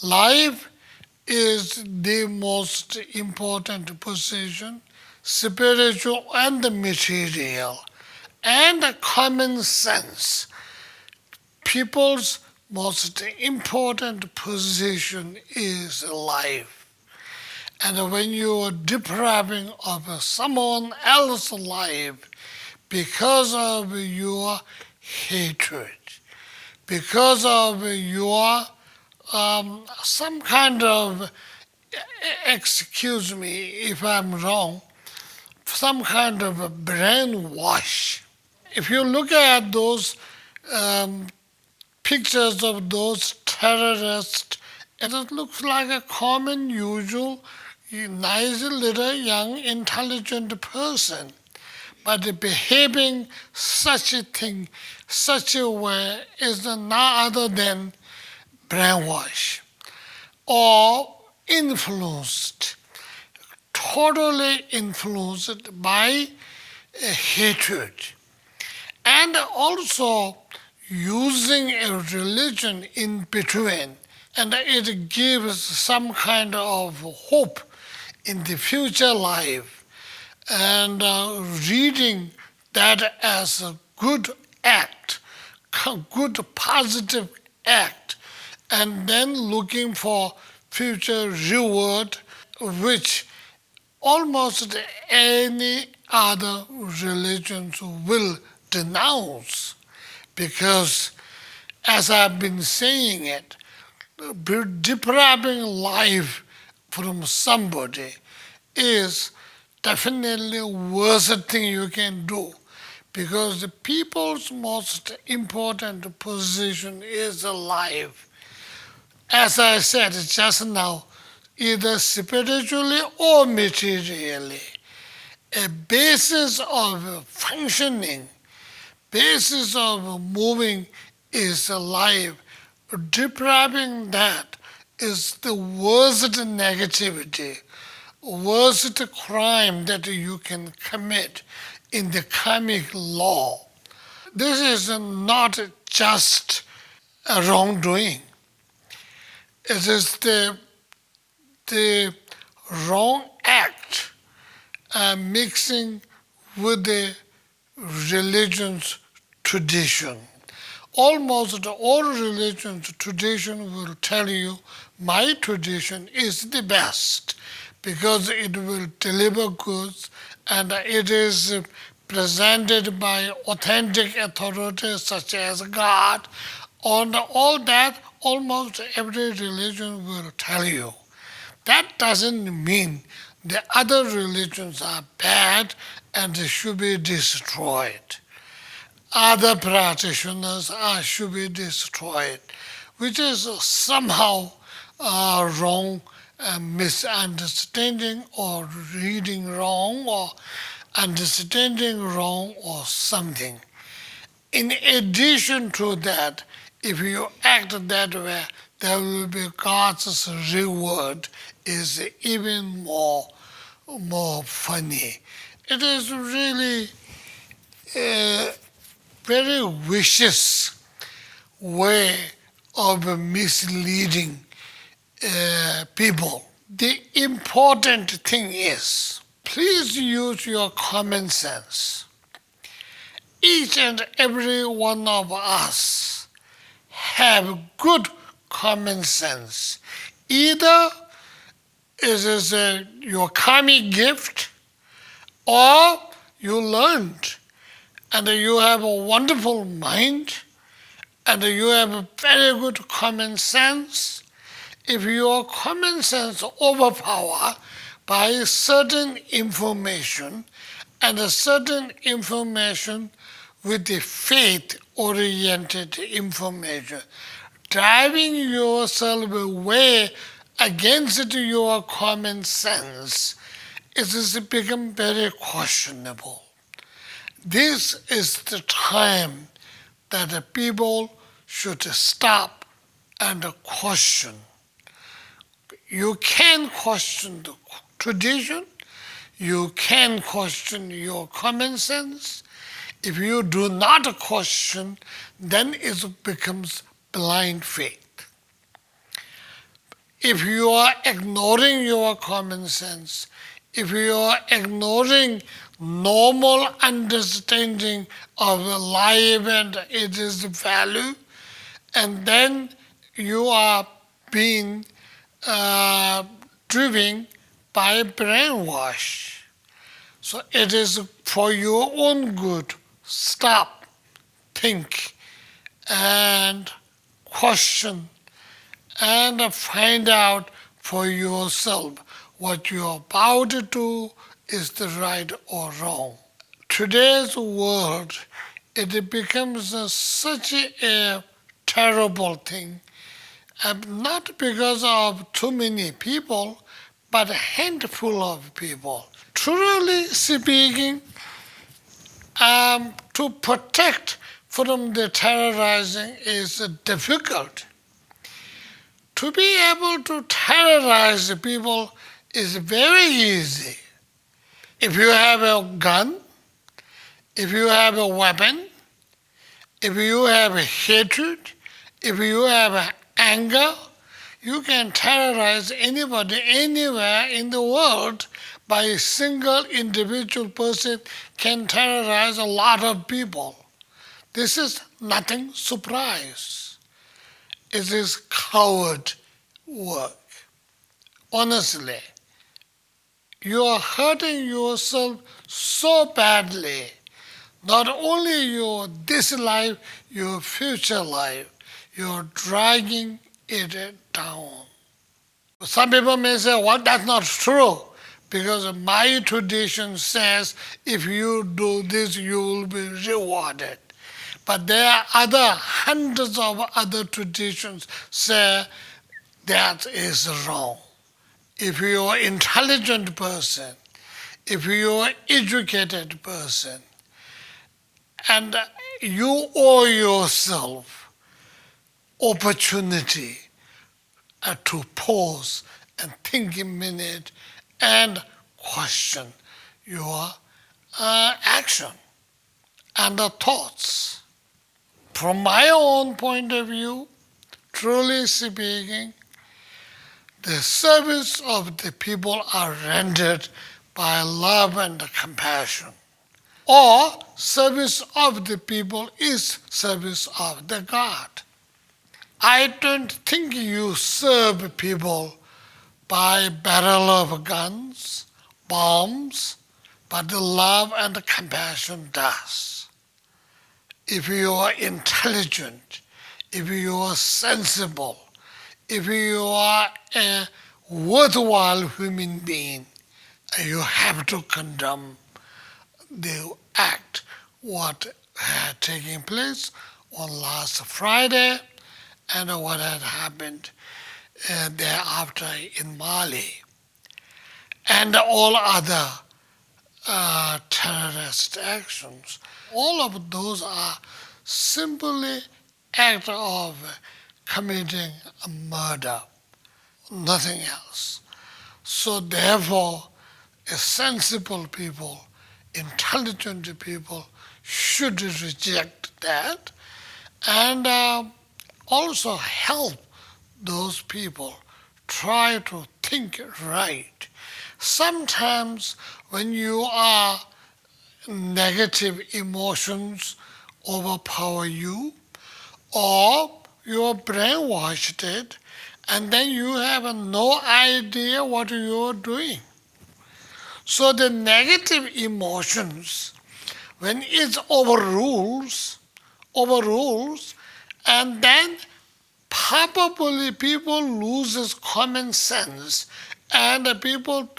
Life is the most important position, spiritual and material, and common sense. People's most important position is life. And when you are depriving of someone else's life because of your hatred, because of your some kind of, excuse me if I'm wrong, some kind of a brainwash. If you look at those um, pictures of those terrorists, it looks like a common, usual, nice little young, intelligent person. But behaving such a thing, such a way, is none other than brainwash or influenced, totally influenced by hatred. And also using a religion in between, and it gives some kind of hope in the future life, and reading that as a good act, good positive act, and then looking for future reward, which almost any other religions will denounce. Because, as I've been saying it, depriving life from somebody is definitely worst thing you can do, because the people's most important position is life. As I said just now, either spiritually or materially, a basis of functioning, basis of moving is life. Depriving that is the worst negativity, worst crime that you can commit in the karmic law. This is not just a wrongdoing. It is the wrong act mixing with the religion's tradition. Almost all religions' tradition will tell you, my tradition is the best because it will deliver goods and it is presented by authentic authorities such as God. On all that, almost every religion will tell you. That doesn't mean the other religions are bad and they should be destroyed. Other practitioners should be destroyed, which is somehow wrong, misunderstanding or reading wrong or understanding wrong or something. In addition to that, if you act that way, there will be God's reward is even more funny. It is really a very vicious way of misleading people. The important thing is, please use your common sense. Each and every one of us have good common sense. Either it is your karmic gift, or you learned and you have a wonderful mind and you have a very good common sense. If your common sense overpower by certain information and a certain information with the faith-oriented information, driving yourself away against your common sense, it has become very questionable. This is the time that the people should stop and question. You can question the tradition, you can question your common sense. If you do not question, then it becomes blind faith. If you are ignoring your common sense, if you are ignoring normal understanding of life and its value, and then you are being driven by brainwash. So it is for your own good. Stop, think, and question, and find out for yourself what you're about to do is the right or wrong. Today's world, it becomes such a terrible thing, not because of too many people, but a handful of people. Truly speaking, to protect from the terrorizing is difficult. To be able to terrorize people is very easy. If you have a gun, if you have a weapon, if you have hatred, if you have anger, you can terrorize anybody anywhere in the world. By a single individual person can terrorize a lot of people. This is nothing surprise. It is coward work. Honestly, you are hurting yourself so badly. Not only this life, your future life, you're dragging it down. Some people may say, well, that's not true, because my tradition says if you do this, you will be rewarded. But there are hundreds of other traditions say that is wrong. If you are an intelligent person, if you are an educated person, and you owe yourself opportunity to pause and think a minute and question your action and the thoughts. From my own point of view, truly speaking, the service of the people are rendered by love and compassion. Or service of the people is service of the God. I don't think you serve people by barrel of guns, bombs, but the love and compassion does. If you are intelligent, if you are sensible, if you are a worthwhile human being, you have to condemn the act what had taken place on last Friday and what had happened thereafter in Mali and all other terrorist actions. All of those are simply act of committing a murder, nothing else. So therefore, a sensible people, intelligent people should reject that and also help those people try to think right. Sometimes when you are negative emotions overpower you, or you are brainwashed and then you have no idea what you are doing. So the negative emotions, when it overrules, and then probably people loses common sense and people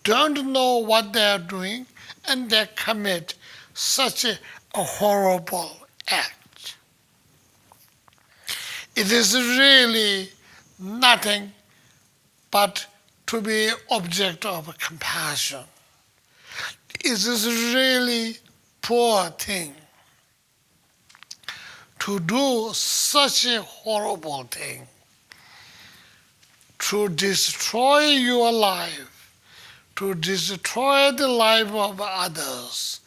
don't know what they are doing and they commit such a horrible act. It is really nothing but to be object of compassion. It is really poor thing to do such a horrible thing, to destroy your life, to destroy the life of others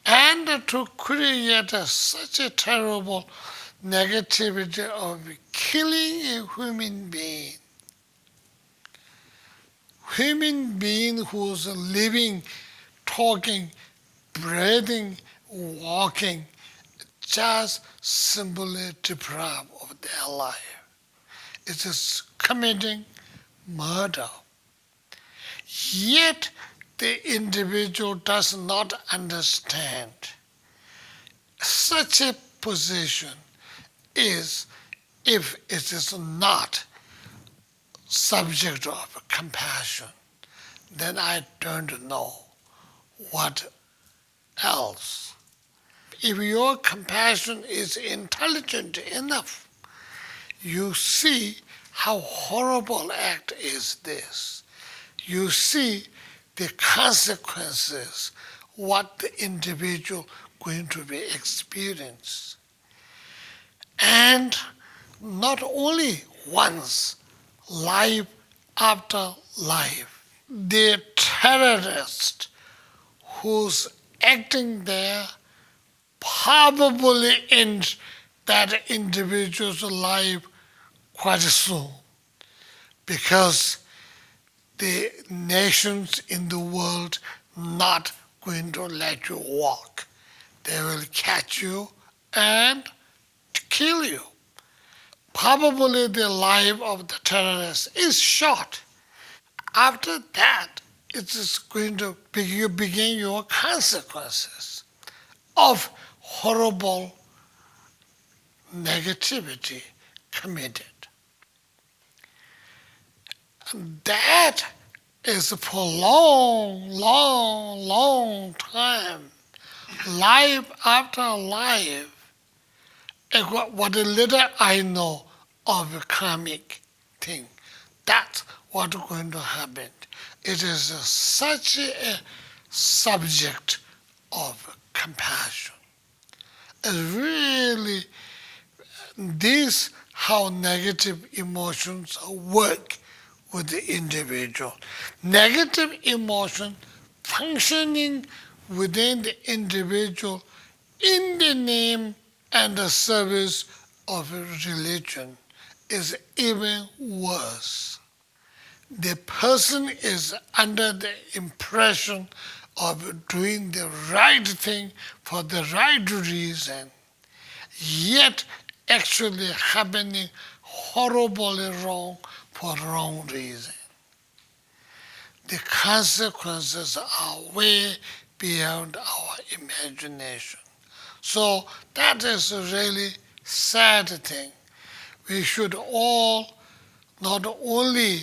and to create such a terrible negativity of killing a human being who's living, talking, breathing, walking, just simply deprived of their life. It is committing murder. Yet the individual does not understand such a position is if it is not subject of compassion, then I don't know what else. If your compassion is intelligent enough, you see how horrible act is this. You see the consequences, what the individual going to be experienced. And not only once, life after life. The terrorist who's acting there probably ends that individual's life quite soon, because the nations in the world not going to let you walk. They will catch you and kill you. Probably the life of the terrorist is short. After that, it is going to begin your consequences of horrible negativity committed. And that is for long time, life after life. And what little I know of a karmic thing, that's what's going to happen. It is such a subject of compassion. It's really this how negative emotions work with the individual. Negative emotion functioning within the individual in the name and the service of a religion is even worse. The person is under the impression of doing the right thing for the right reason, yet actually happening horribly wrong for wrong reason. The consequences are way beyond our imagination. So that is a really sad thing. We should all not only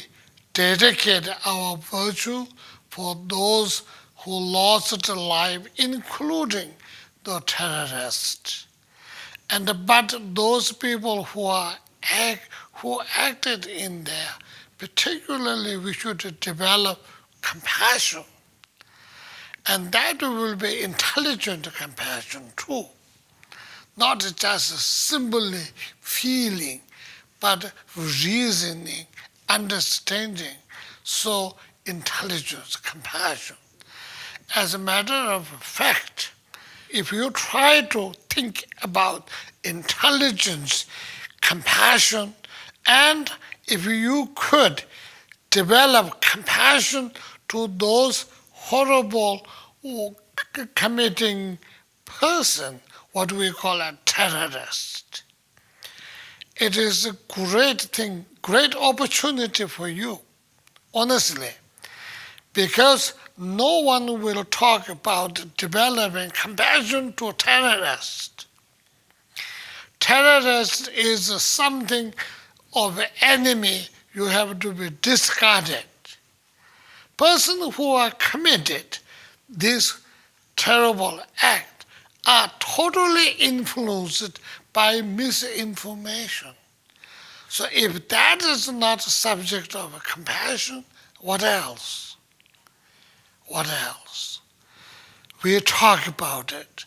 dedicate our virtue for those who lost life, including the terrorists, but those people who acted in there, particularly we should develop compassion. And that will be intelligent compassion too. Not just simply feeling, but reasoning, understanding. So intelligence, compassion. As a matter of fact, if you try to think about intelligence, compassion, and if you could develop compassion to those horrible committing person, what we call a terrorist, it is a great thing, great opportunity for you, honestly, because no one will talk about developing compassion to terrorists. Terrorist is something of an enemy you have to be discarded. Persons who are committed this terrible act are totally influenced by misinformation. So if that is not a subject of compassion, what else? What else? We talk about it,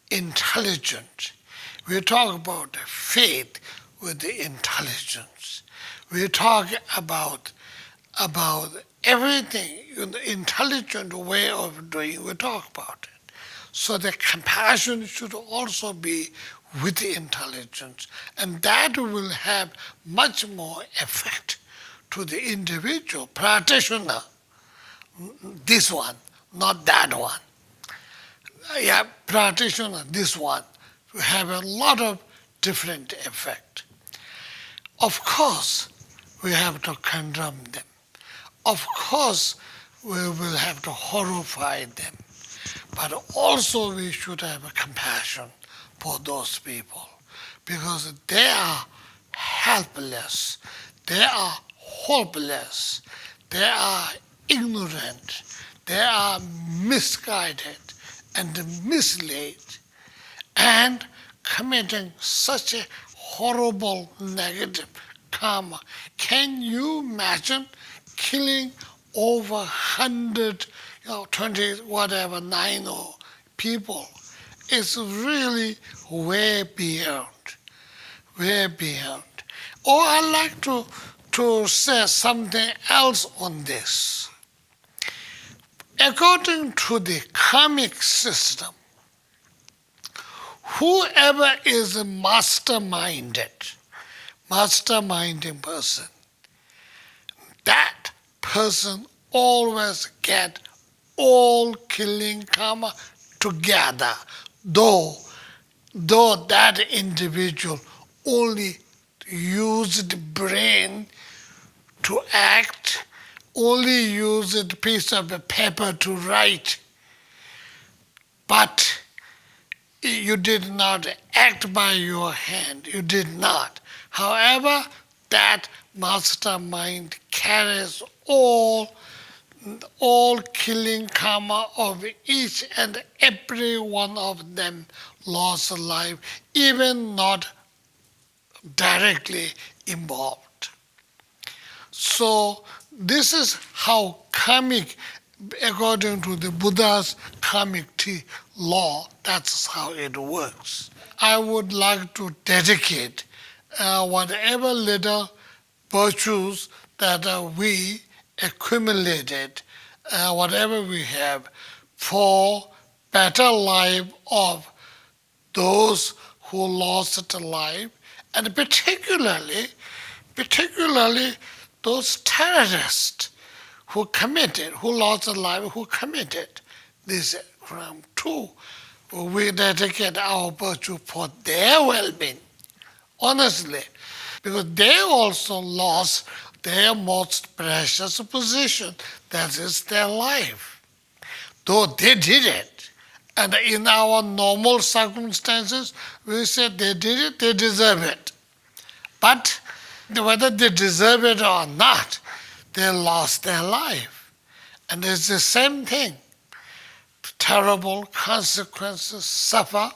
intelligent. We talk about faith with the intelligence. We talk about everything in the intelligent way of doing, we talk about it. So the compassion should also be with the intelligence, and that will have much more effect to the individual practitioner. This one, not that one. Yeah, practitioner, this one, will have a lot of different effect. Of course, we have to condemn them. Of course, we will have to horrify them. But also we should have a compassion for those people because they are helpless, they are hopeless, they are ignorant, they are misguided and misled and committing such a horrible negative karma. Can you imagine killing over 100, 20, whatever, 9 or people? It's really way beyond, way beyond. Or I'd like to say something else on this. According to the karmic system, whoever is a masterminding person, that person always get all killing karma together, though that individual only used brain to act, only used a piece of paper to write, but you did not act by your hand. You did not. However, that mastermind carries all killing karma of each and every one of them lost life, even not directly involved. So this is how karmic, according to the Buddha's karmic law, that's how it works. I would like to dedicate whatever little virtues that we accumulated, whatever we have, for better life of those who lost life, and particularly those terrorists who lost life, who committed this crime too. We dedicate our virtue for their well-being, honestly, because they also lost their most precious possession, that is their life. Though they did it, and in our normal circumstances, we say they did it, they deserve it. But whether they deserve it or not, they lost their life. And it's the same thing. Terrible consequences suffer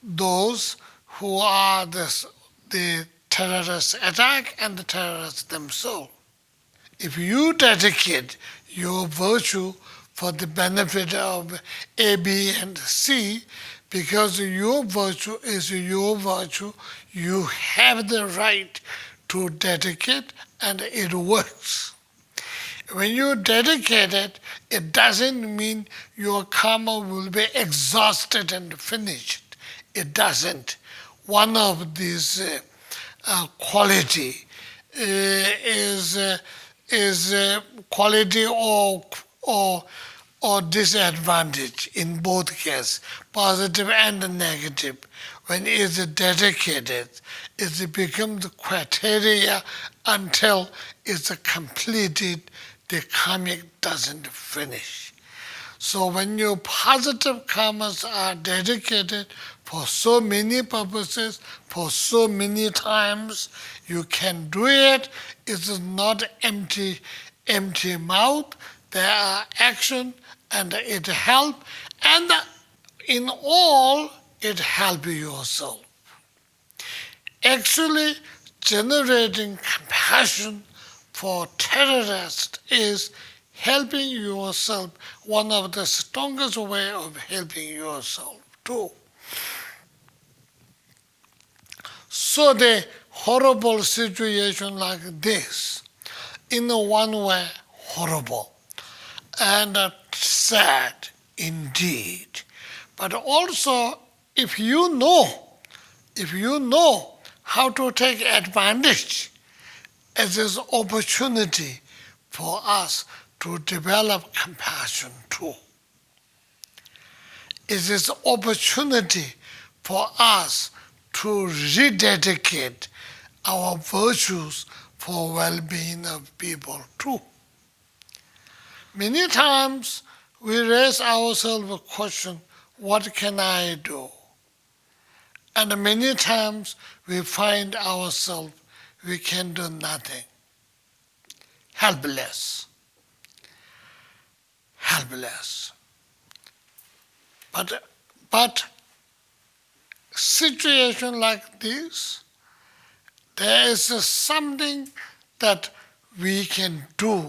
those who are the terrorist attack and the terrorists themselves. If you dedicate your virtue for the benefit of A, B, and C, because your virtue is your virtue, you have the right to dedicate, and it works. When you dedicate it, it doesn't mean your karma will be exhausted and finished. It doesn't. One of these quality is quality or disadvantage in both cases, positive and negative. When it is dedicated, it becomes criteria until it's completed. The karmic doesn't finish. So when your positive karmas are dedicated for so many purposes, for so many times, you can do it. It is not empty mouth. There are action, and it help, and in all, it help yourself. Actually, generating compassion for terrorists is helping yourself, one of the strongest way of helping yourself too. So the horrible situation like this, in one way, horrible and sad indeed. But also, if you know how to take advantage as this opportunity for us to develop compassion too. It is opportunity for us to rededicate our virtues for well-being of people too. Many times we raise ourselves a question, what can I do? And many times we find ourselves we can do nothing. Helpless. But situation like this, there is something that we can do,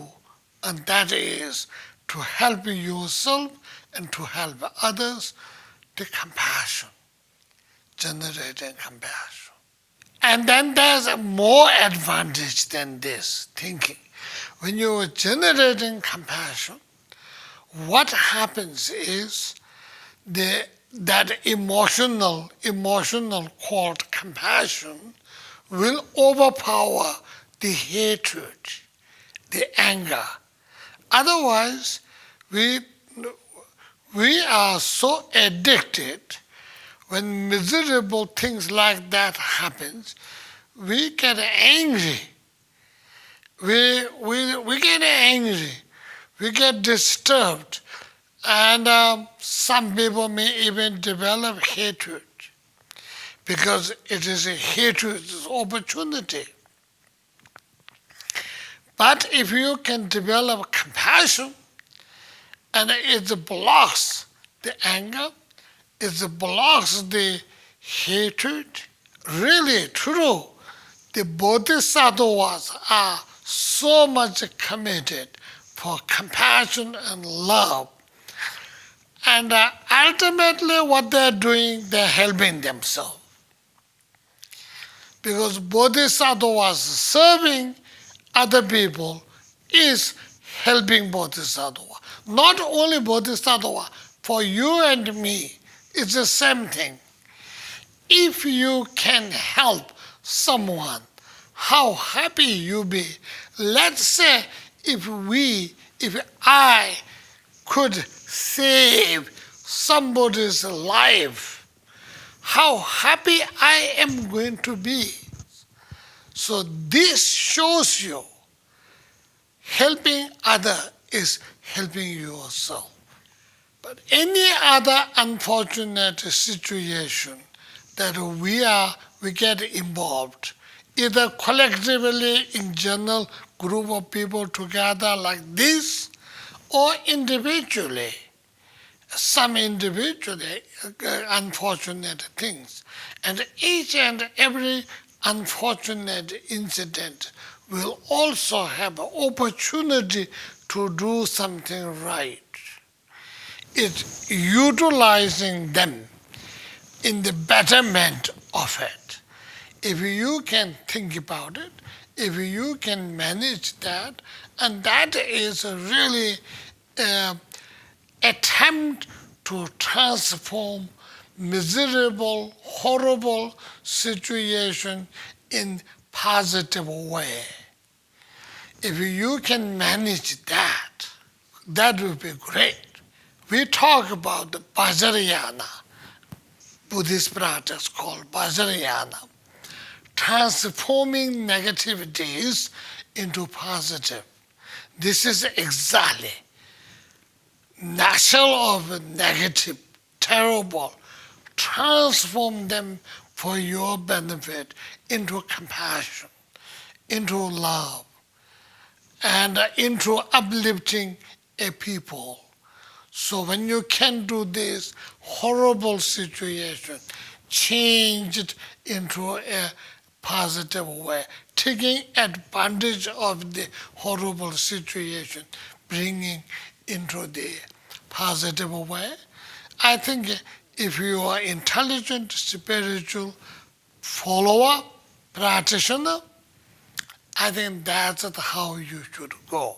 and that is to help yourself and to help others, the compassion, generating compassion. And then there's a more advantage than this thinking. When you are generating compassion, what happens is that emotional called compassion will overpower the hatred, the anger. Otherwise, we are so addicted. When miserable things like that happens, we get angry. We get angry. We get disturbed. And some people may even develop hatred because it is a hatred, it is opportunity. But if you can develop compassion, and it blocks the anger, it blocks the hatred, really true, the bodhisattvas are so much committed for compassion and love. And ultimately what they're doing, they're helping themselves. Because bodhisattvas serving other people is helping bodhisattva. Not only bodhisattva, for you and me, it's the same thing. If you can help someone, how happy you be. Let's say if I could save somebody's life, how happy I am going to be. So this shows you helping other is helping yourself. But any other unfortunate situation that we get involved, either collectively in general group of people together like this, or individually, some individually unfortunate things. And each and every unfortunate incident will also have an opportunity to do something right. It's utilizing them in the betterment of it. If you can think about it, if you can manage that, and that is a really attempt to transform miserable, horrible situation in positive way. If you can manage that, that would be great. We talk about the Vajrayana, Buddhist practice called Vajrayana, transforming negativities into positive. This is exactly natural of negative, terrible, transform them for your benefit into compassion, into love, and into uplifting a people. So when you can do this horrible situation, change it into a positive way, taking advantage of the horrible situation, bringing into the positive way. I think if you are intelligent, spiritual follower, practitioner, I think that's how you should go.